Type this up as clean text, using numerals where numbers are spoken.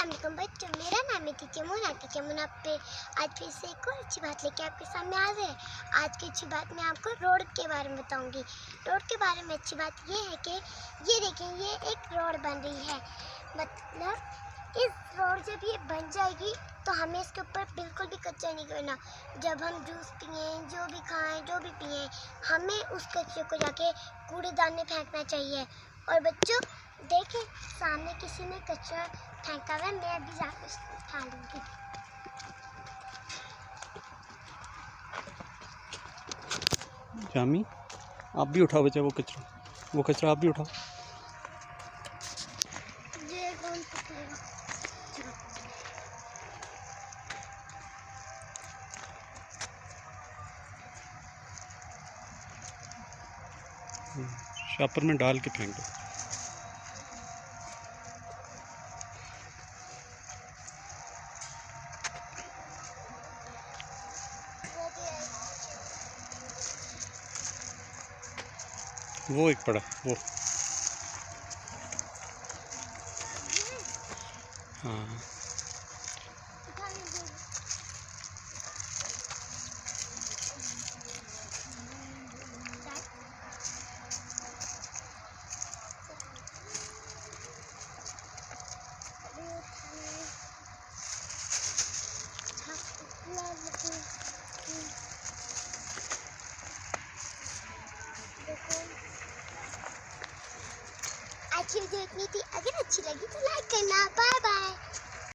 अस्सलाम वालेकुम बच्चों, मेरा नाम है टीचर मुना पे आज फिर से एक और अच्छी बात लेके आपके सामने आ गए। आज की अच्छी बात मैं आपको रोड के बारे में बताऊंगी। रोड के बारे में अच्छी बात ये है कि ये देखें, ये एक रोड बन रही है। मतलब इस रोड जब ये बन जाएगी तो हमें इसके ऊपर बिल्कुल भी कचरा नहीं करना। जब हम जूस पिए, जो भी खाएं, जो भी पिए, हमें उस कचरे को जाके कूड़ेदान में फेंकना चाहिए। और बच्चों देखें, सामने किसी ने कचरा फेंका हुआ है, मैं अभी जाकर उसको उठा लूँगी। जामी, आप भी उठाओ बच्चा वो कचरा आप भी उठाओ। ये कौन पकड़ेगा? शापर में डाल के फेंक दो। वो एक पड़ा वो, हाँ आज की वीडियो इतनी थी। अगर अच्छी लगी तो लाइक करना। Bye bye.